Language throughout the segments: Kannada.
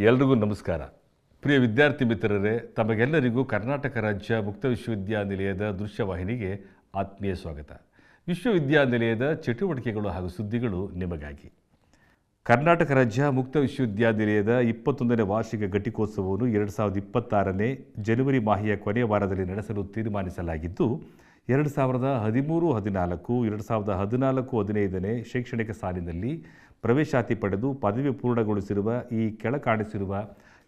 ಎಲ್ರಿಗೂ ನಮಸ್ಕಾರ. ಪ್ರಿಯ ವಿದ್ಯಾರ್ಥಿ ಮಿತ್ರರೇ, ತಮಗೆಲ್ಲರಿಗೂ ಕರ್ನಾಟಕ ರಾಜ್ಯ ಮುಕ್ತ ವಿಶ್ವವಿದ್ಯಾನಿಲಯದ ದೃಶ್ಯವಾಹಿನಿಗೆ ಆತ್ಮೀಯ ಸ್ವಾಗತ. ವಿಶ್ವವಿದ್ಯಾನಿಲಯದ ಚಟುವಟಿಕೆಗಳು ಹಾಗೂ ಸುದ್ದಿಗಳು ನಿಮಗಾಗಿ. ಕರ್ನಾಟಕ ರಾಜ್ಯ ಮುಕ್ತ ವಿಶ್ವವಿದ್ಯಾನಿಲಯದ 21ನೇ ವಾರ್ಷಿಕ ಘಟಿಕೋತ್ಸವವನ್ನು 2026ನೇ ಜನವರಿ ಮಾಹೆಯ ಕೊನೆಯ ವಾರದಲ್ಲಿ ನಡೆಸಲು ತೀರ್ಮಾನಿಸಲಾಗಿದ್ದು, 2013-14, 2014-15ನೇ ಶೈಕ್ಷಣಿಕ ಸಾಲಿನಲ್ಲಿ ಪ್ರವೇಶಾತಿ ಪಡೆದು ಪದವಿ ಪೂರ್ಣಗೊಳಿಸಿರುವ ಈ ಕೆಳಕಾಣಿಸಿರುವ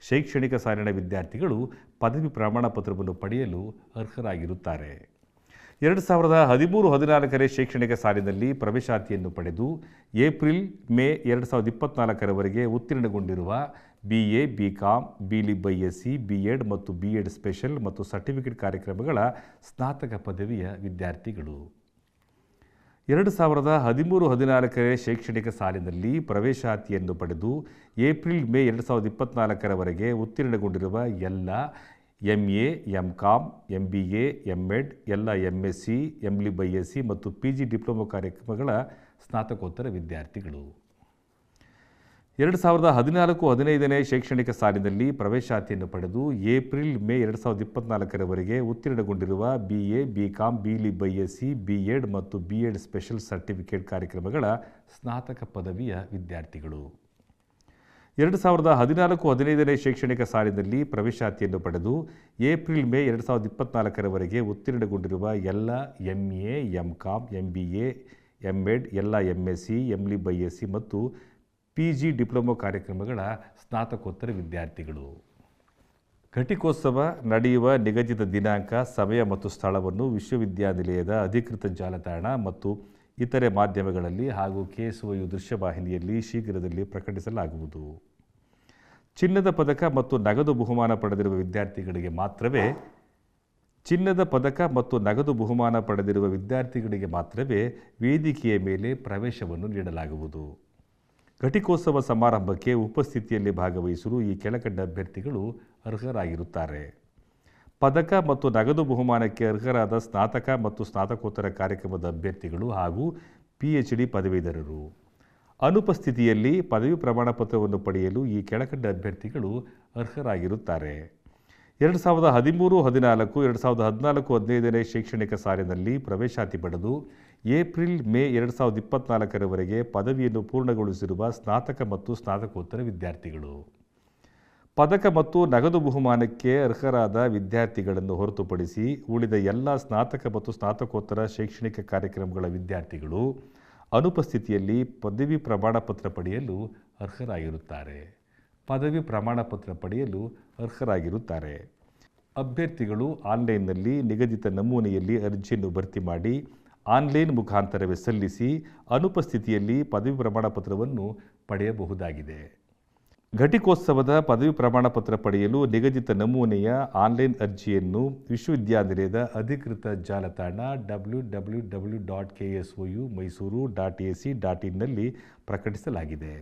ಶೈಕ್ಷಣಿಕ ಸಾಲಿನ ವಿದ್ಯಾರ್ಥಿಗಳು ಪದವಿ ಪ್ರಮಾಣ ಪತ್ರವನ್ನು ಪಡೆಯಲು ಅರ್ಹರಾಗಿರುತ್ತಾರೆ. 2013-14ನೇ ಶೈಕ್ಷಣಿಕ ಸಾಲಿನಲ್ಲಿ ಪ್ರವೇಶಾತಿಯನ್ನು ಪಡೆದು ಏಪ್ರಿಲ್-ಮೇ 2024ರವರೆಗೆ ಉತ್ತೀರ್ಣಗೊಂಡಿರುವ BA, BCom, B.Lic, B.Ed ಮತ್ತು B.Ed ಸ್ಪೆಷಲ್ ಮತ್ತು ಸರ್ಟಿಫಿಕೇಟ್ ಕಾರ್ಯಕ್ರಮಗಳ ಸ್ನಾತಕ ಪದವಿಯ ವಿದ್ಯಾರ್ಥಿಗಳು. 2013-14ನೇ ಶೈಕ್ಷಣಿಕ ಸಾಲಿನಲ್ಲಿ ಪ್ರವೇಶಾತಿಯನ್ನು ಪಡೆದು ಏಪ್ರಿಲ್-ಮೇ 2024ರವರೆಗೆ ಉತ್ತೀರ್ಣಗೊಂಡಿರುವ ಎಲ್ಲ MA, MCom, MBA, MEd, ಎಲ್ಲ MSc, M.Lic ಮತ್ತು PG ಡಿಪ್ಲೊಮಾ ಕಾರ್ಯಕ್ರಮಗಳ ಸ್ನಾತಕೋತ್ತರ ವಿದ್ಯಾರ್ಥಿಗಳು. 2014-15ನೇ ಶೈಕ್ಷಣಿಕ ಸಾಲಿನಲ್ಲಿ ಪ್ರವೇಶಾತಿಯನ್ನು ಪಡೆದು ಏಪ್ರಿಲ್-ಮೇ 2024ರವರೆಗೆ ಉತ್ತೀರ್ಣಗೊಂಡಿರುವ BA, BCom, B.Lic, B.Ed ಮತ್ತು B.Ed ಸ್ಪೆಷಲ್ ಸರ್ಟಿಫಿಕೇಟ್ ಕಾರ್ಯಕ್ರಮಗಳ ಸ್ನಾತಕ ಪದವಿಯ ವಿದ್ಯಾರ್ಥಿಗಳು. 2014-15ನೇ ಶೈಕ್ಷಣಿಕ ಸಾಲಿನಲ್ಲಿ ಪ್ರವೇಶಾತಿಯನ್ನು ಪಡೆದು ಏಪ್ರಿಲ್-ಮೇ 2024ರವರೆಗೆ ಉತ್ತೀರ್ಣಗೊಂಡಿರುವ ಎಲ್ಲ MA, MCom, MBA, MEd, ಎಲ್ಲ MSc, M.Lic ಮತ್ತು PG ಡಿಪ್ಲೊಮಾ ಕಾರ್ಯಕ್ರಮಗಳ ಸ್ನಾತಕೋತ್ತರ ವಿದ್ಯಾರ್ಥಿಗಳು. ಘಟಿಕೋತ್ಸವ ನಡೆಯುವ ನಿಗದಿತ ದಿನಾಂಕ, ಸಮಯ ಮತ್ತು ಸ್ಥಳವನ್ನು ವಿಶ್ವವಿದ್ಯಾನಿಲಯದ ಅಧಿಕೃತ ಜಾಲತಾಣ ಮತ್ತು ಇತರೆ ಮಾಧ್ಯಮಗಳಲ್ಲಿ ಹಾಗೂ KSOU ದೃಶ್ಯವಾಹಿನಿಯಲ್ಲಿ ಶೀಘ್ರದಲ್ಲಿ ಪ್ರಕಟಿಸಲಾಗುವುದು. ಚಿನ್ನದ ಪದಕ ಮತ್ತು ನಗದು ಬಹುಮಾನ ಪಡೆದಿರುವ ವಿದ್ಯಾರ್ಥಿಗಳಿಗೆ ಮಾತ್ರವೇ ವೇದಿಕೆಯ ಮೇಲೆ ಪ್ರವೇಶವನ್ನು ನೀಡಲಾಗುವುದು. ಘಟಿಕೋತ್ಸವ ಸಮಾರಂಭಕ್ಕೆ ಉಪಸ್ಥಿತಿಯಲ್ಲಿ ಭಾಗವಹಿಸಲು ಈ ಕೆಳಕಂಡ ಅಭ್ಯರ್ಥಿಗಳು ಅರ್ಹರಾಗಿರುತ್ತಾರೆ. ಪದಕ ಮತ್ತು ನಗದು ಬಹುಮಾನಕ್ಕೆ ಅರ್ಹರಾದ ಸ್ನಾತಕ ಮತ್ತು ಸ್ನಾತಕೋತ್ತರ ಕಾರ್ಯಕ್ರಮದ ಅಭ್ಯರ್ಥಿಗಳು ಹಾಗೂ PhD ಪದವೀಧರರು. ಅನುಪಸ್ಥಿತಿಯಲ್ಲಿ ಪದವಿ ಪ್ರಮಾಣ ಪತ್ರವನ್ನು ಪಡೆಯಲು ಈ ಕೆಳಕಂಡ ಅಭ್ಯರ್ಥಿಗಳು ಅರ್ಹರಾಗಿರುತ್ತಾರೆ. 2013-14, 2014-15ನೇ ಶೈಕ್ಷಣಿಕ ಸಾಲಿನಲ್ಲಿ ಪ್ರವೇಶಾತಿ ಪಡೆದು ಏಪ್ರಿಲ್-ಮೇ 2024ರವರೆಗೆ ಪದವಿಯನ್ನು ಪೂರ್ಣಗೊಳಿಸಿರುವ ಸ್ನಾತಕ ಮತ್ತು ಸ್ನಾತಕೋತ್ತರ ವಿದ್ಯಾರ್ಥಿಗಳು. ಪದಕ ಮತ್ತು ನಗದು ಬಹುಮಾನಕ್ಕೆ ಅರ್ಹರಾದ ವಿದ್ಯಾರ್ಥಿಗಳನ್ನು ಹೊರತುಪಡಿಸಿ ಉಳಿದ ಎಲ್ಲ ಸ್ನಾತಕ ಮತ್ತು ಸ್ನಾತಕೋತ್ತರ ಶೈಕ್ಷಣಿಕ ಕಾರ್ಯಕ್ರಮಗಳ ವಿದ್ಯಾರ್ಥಿಗಳು ಅನುಪಸ್ಥಿತಿಯಲ್ಲಿ ಪದವಿ ಪ್ರಮಾಣ ಪತ್ರ ಪಡೆಯಲು ಅರ್ಹರಾಗಿರುತ್ತಾರೆ. ಅಭ್ಯರ್ಥಿಗಳು ಆನ್ಲೈನ್ನಲ್ಲಿ ನಿಗದಿತ ನಮೂನೆಯಲ್ಲಿ ಅರ್ಜಿಯನ್ನು ಭರ್ತಿ ಮಾಡಿ ಆನ್ಲೈನ್ ಮುಖಾಂತರವೇ ಸಲ್ಲಿಸಿ ಅನುಪಸ್ಥಿತಿಯಲ್ಲಿ ಪದವಿ ಪ್ರಮಾಣ ಪತ್ರವನ್ನು ಪಡೆಯಬಹುದಾಗಿದೆ. ಘಟಿಕೋತ್ಸವದ ಪದವಿ ಪ್ರಮಾಣ ಪತ್ರ ಪಡೆಯಲು ನಿಗದಿತ ನಮೂನೆಯ ಆನ್ಲೈನ್ ಅರ್ಜಿಯನ್ನು ವಿಶ್ವವಿದ್ಯಾನಿಲಯದ ಅಧಿಕೃತ ಜಾಲತಾಣ www.ksoumysuru.ac.in ನಲ್ಲಿ ಪ್ರಕಟಿಸಲಾಗಿದೆ.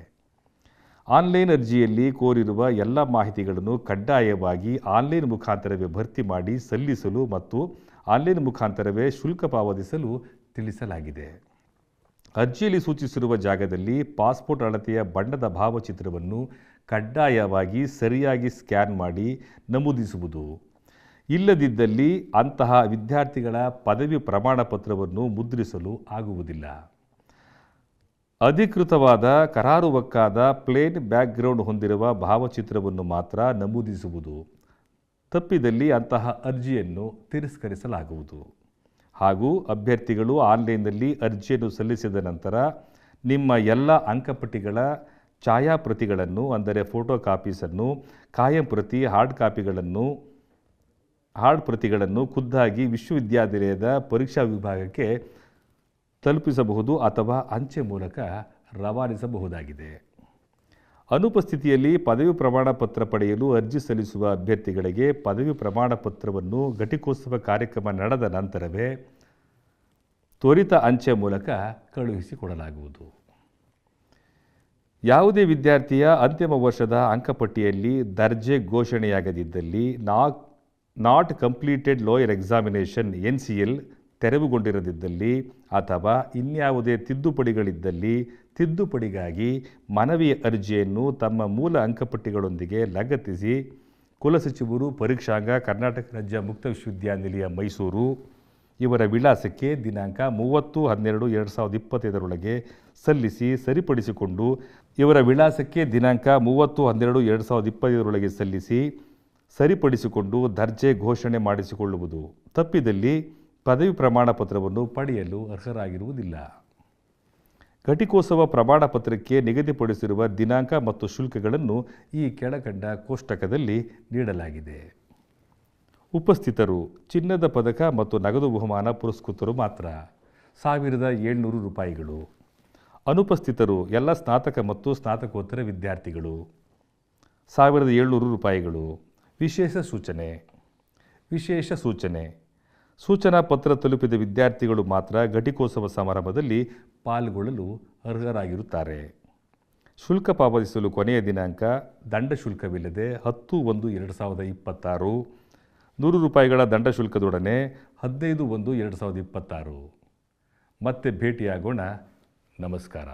ಆನ್ಲೈನ್ ಅರ್ಜಿಯಲ್ಲಿ ಕೋರಿರುವ ಎಲ್ಲ ಮಾಹಿತಿಗಳನ್ನು ಕಡ್ಡಾಯವಾಗಿ ಆನ್ಲೈನ್ ಮುಖಾಂತರವೇ ಭರ್ತಿ ಮಾಡಿ ಸಲ್ಲಿಸಲು ಮತ್ತು ಆನ್ಲೈನ್ ಮುಖಾಂತರವೇ ಶುಲ್ಕ ಪಾವತಿಸಲು ತಿಳಿಸಲಾಗಿದೆ. ಅರ್ಜಿಯಲ್ಲಿ ಸೂಚಿಸಿರುವ ಜಾಗದಲ್ಲಿ ಪಾಸ್ಪೋರ್ಟ್ ಅಳತೆಯ ಬಣ್ಣದ ಭಾವಚಿತ್ರವನ್ನು ಕಡ್ಡಾಯವಾಗಿ ಸರಿಯಾಗಿ ಸ್ಕ್ಯಾನ್ ಮಾಡಿ ನಮೂದಿಸುವುದು. ಇಲ್ಲದಿದ್ದಲ್ಲಿ ಅಂತಹ ವಿದ್ಯಾರ್ಥಿಗಳ ಪದವಿ ಪ್ರಮಾಣ ಪತ್ರವನ್ನು ಮುದ್ರಿಸಲು ಆಗುವುದಿಲ್ಲ. ಅಧಿಕೃತವಾದ ಕರಾರುವಕ್ಕಾದ ಪ್ಲೇನ್ ಬ್ಯಾಕ್ಗ್ರೌಂಡ್ ಹೊಂದಿರುವ ಭಾವಚಿತ್ರವನ್ನು ಮಾತ್ರ ನಮೂದಿಸುವುದು. ತಪ್ಪಿದಲ್ಲಿ ಅಂತಹ ಅರ್ಜಿಯನ್ನು ತಿರಸ್ಕರಿಸಲಾಗುವುದು. ಹಾಗೂ ಅಭ್ಯರ್ಥಿಗಳು ಆನ್ಲೈನ್ನಲ್ಲಿ ಅರ್ಜಿಯನ್ನು ಸಲ್ಲಿಸಿದ ನಂತರ ನಿಮ್ಮ ಎಲ್ಲ ಅಂಕಪಟ್ಟಿಗಳ ಛಾಯಾಪ್ರತಿಗಳನ್ನು, ಅಂದರೆ ಫೋಟೋ ಕಾಪೀಸನ್ನು, ಕಾಯಂ ಪ್ರತಿ, ಹಾರ್ಡ್ ಪ್ರತಿಗಳನ್ನು ಖುದ್ದಾಗಿ ವಿಶ್ವವಿದ್ಯಾನಿಲಯದ ಪರೀಕ್ಷಾ ವಿಭಾಗಕ್ಕೆ ತಲುಪಿಸಬಹುದು ಅಥವಾ ಅಂಚೆ ಮೂಲಕ ರವಾನಿಸಬಹುದಾಗಿದೆ. ಅನುಪಸ್ಥಿತಿಯಲ್ಲಿ ಪದವಿ ಪ್ರಮಾಣ ಪತ್ರ ಪಡೆಯಲು ಅರ್ಜಿ ಸಲ್ಲಿಸುವ ಅಭ್ಯರ್ಥಿಗಳಿಗೆ ಪದವಿ ಪ್ರಮಾಣ ಪತ್ರವನ್ನು ಘಟಿಕೋತ್ಸವ ಕಾರ್ಯಕ್ರಮ ನಡೆದ ನಂತರವೇ ತ್ವರಿತ ಅಂಚೆ ಮೂಲಕ ಕಳುಹಿಸಿಕೊಡಲಾಗುವುದು. ಯಾವುದೇ ವಿದ್ಯಾರ್ಥಿಯ ಅಂತಿಮ ವರ್ಷದ ಅಂಕಪಟ್ಟಿಯಲ್ಲಿ ದರ್ಜೆ ಘೋಷಣೆಯಾಗದಿದ್ದಲ್ಲಿ, not completed lower examination NCL ತೆರವುಗೊಂಡಿರದಿದ್ದಲ್ಲಿ ಅಥವಾ ಇನ್ಯಾವುದೇ ತಿದ್ದುಪಡಿಗಳಿದ್ದಲ್ಲಿ ತಿದ್ದುಪಡಿಗಾಗಿ ಮನವಿ ಅರ್ಜಿಯನ್ನು ತಮ್ಮ ಮೂಲ ಅಂಕಪಟ್ಟಿಗಳೊಂದಿಗೆ ಲಗತ್ತಿಸಿ ಕುಲಸಚಿವರು ಪರೀಕ್ಷಾಂಗ ಕರ್ನಾಟಕ ರಾಜ್ಯ ಮುಕ್ತ ವಿಶ್ವವಿದ್ಯಾನಿಲಯ ಮೈಸೂರು ಇವರ ವಿಳಾಸಕ್ಕೆ ದಿನಾಂಕ 30/12/2025 ಸಲ್ಲಿಸಿ ಸರಿಪಡಿಸಿಕೊಂಡು ಇವರ ವಿಳಾಸಕ್ಕೆ ದಿನಾಂಕ 30/12/2025 ಸಲ್ಲಿಸಿ ಸರಿಪಡಿಸಿಕೊಂಡು ದರ್ಜೆ ಘೋಷಣೆ ಮಾಡಿಸಿಕೊಳ್ಳುವುದು. ತಪ್ಪಿದಲ್ಲಿ ಪದವಿ ಪ್ರಮಾಣ ಪತ್ರವನ್ನು ಪಡೆಯಲು ಅರ್ಹರಾಗಿರುವುದಿಲ್ಲ. ಘಟಿಕೋತ್ಸವ ಪ್ರಮಾಣ ಪತ್ರಕ್ಕೆ ನಿಗದಿಪಡಿಸಿರುವ ದಿನಾಂಕ ಮತ್ತು ಶುಲ್ಕಗಳನ್ನು ಈ ಕೆಳಕಂಡ ಕೋಷ್ಟಕದಲ್ಲಿ ನೀಡಲಾಗಿದೆ. ಉಪಸ್ಥಿತರು ಚಿನ್ನದ ಪದಕ ಮತ್ತು ನಗದು ಬಹುಮಾನ ಪುರಸ್ಕೃತರು ಮಾತ್ರ 1700 ರೂಪಾಯಿಗಳು. ಅನುಪಸ್ಥಿತರು ಎಲ್ಲ ಸ್ನಾತಕ ಮತ್ತು ಸ್ನಾತಕೋತ್ತರ ವಿದ್ಯಾರ್ಥಿಗಳು 1700 ರೂಪಾಯಿಗಳು. ವಿಶೇಷ ಸೂಚನೆ ಸೂಚನಾ ಪತ್ರ ತಲುಪಿದ ವಿದ್ಯಾರ್ಥಿಗಳು ಮಾತ್ರ ಘಟಿಕೋತ್ಸವ ಸಮಾರಂಭದಲ್ಲಿ ಪಾಲ್ಗೊಳ್ಳಲು ಅರ್ಹರಾಗಿರುತ್ತಾರೆ. ಶುಲ್ಕ ಪಾವತಿಸಲು ಕೊನೆಯ ದಿನಾಂಕ ದಂಡ ಶುಲ್ಕವಿಲ್ಲದೆ 10/1/2026, 100 ರೂಪಾಯಿಗಳ ದಂಡ ಶುಲ್ಕದೊಡನೆ 15/1/2026. ಮತ್ತೆ ಭೇಟಿಯಾಗೋಣ. ನಮಸ್ಕಾರ.